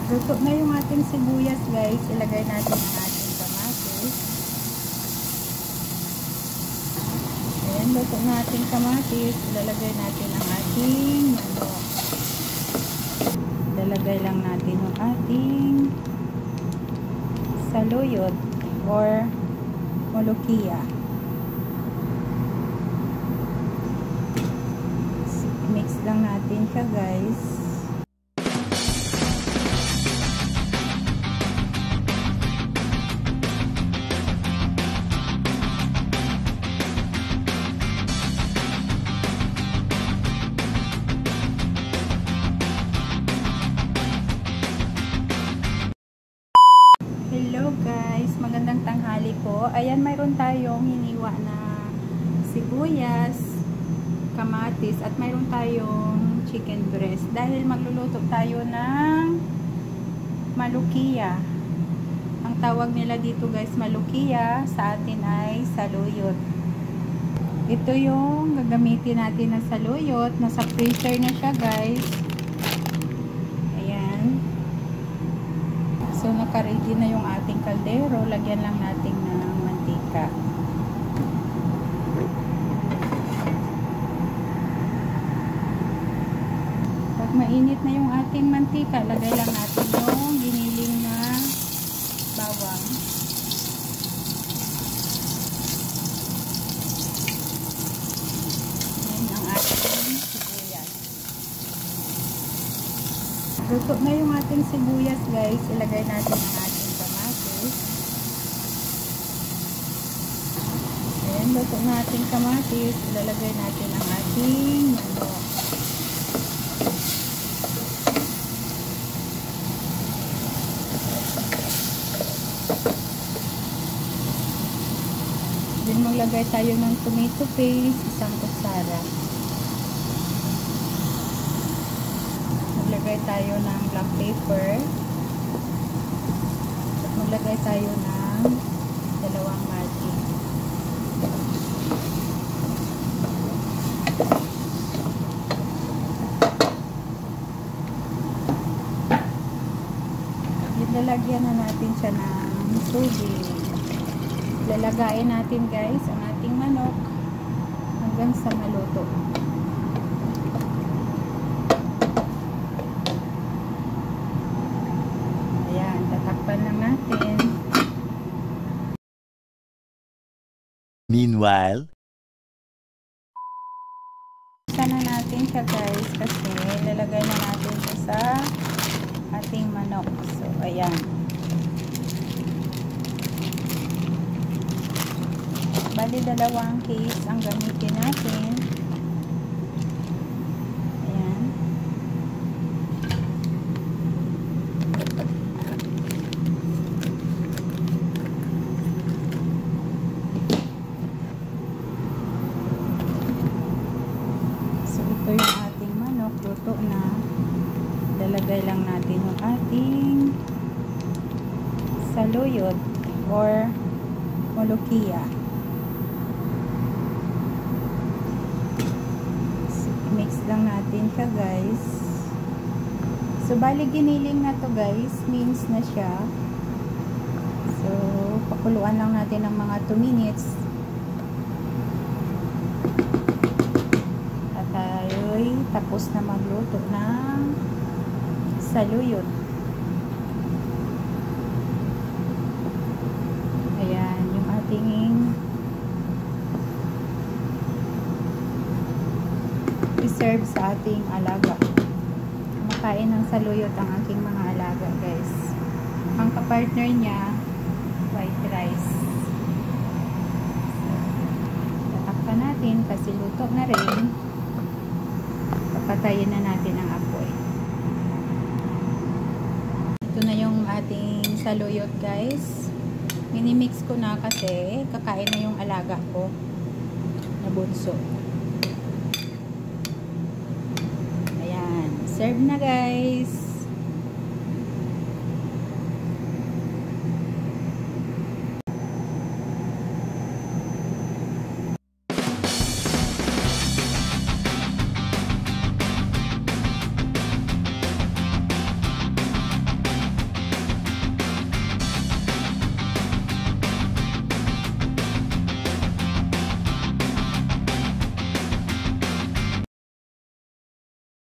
Luto na yung ating sibuyas, guys. Ilagay natin ang ating kamatis. Ayan, luto na ating kamatis. Ilalagay natin ang ating manok. Ilalagay lang natin yung ating saluyot or molokia. Mix lang natin siya, guys. Hello guys, magandang tanghali po. Ayan, mayroon tayong hiniwa na sibuyas, kamatis, at mayroon tayong chicken breast. Dahil magluluto tayo ng malukia. Ang tawag nila dito guys, malukia. Sa atin ay saluyot. Ito yung gagamitin natin na saluyot. Nasa freezer na siya guys. Ayan. So, naka-ready na yung ating kaldero. Lagyan lang natin ng mantika. Pag mainit na yung ating mantika, lagay lang natin yung giniling na bawang. Yan ang ating sibuyas. Luto na yung ating sibuyas guys. Ilagay natin ang ating kamatis. Ayan, luto na ating kamatis. Ilalagay natin ang ating manok. Then maglagay tayo ng tomato paste, isang kutsara. Maglagay tayo ng black pepper. At maglagay tayo ng dalawang martin. Lalagyan na natin siya ng tubig. Lalagayin natin guys ang ating manok hanggang sa maluto. Ayan, tatakpan lang natin. Meanwhile, Sana natin siya guys kasi lalagay na natin siya sa ating manok. So, ayan. Bali, dalawang case ang gamitin natin. Ayan. So, ito yung ating manok. Luto na. Lalagay lang natin yung ating saluyot or molokia. Mix lang natin siya guys. So bali giniling na to guys, means na siya. So pakuluan lang natin ng mga 2 minutes. At tayo'y tapos na magluto ng saluyot. Ayan yung ating serve sa ating alaga. Kumakain ng saluyot ang aking mga alaga guys. Ang kapartner niya white rice. So, tatakpan natin kasi luto na rin. Papatayin na natin ang apoy. Ito na yung ating saluyot guys. Minimix ko na kasi kakain na yung alaga ko na bunso. Serve na guys.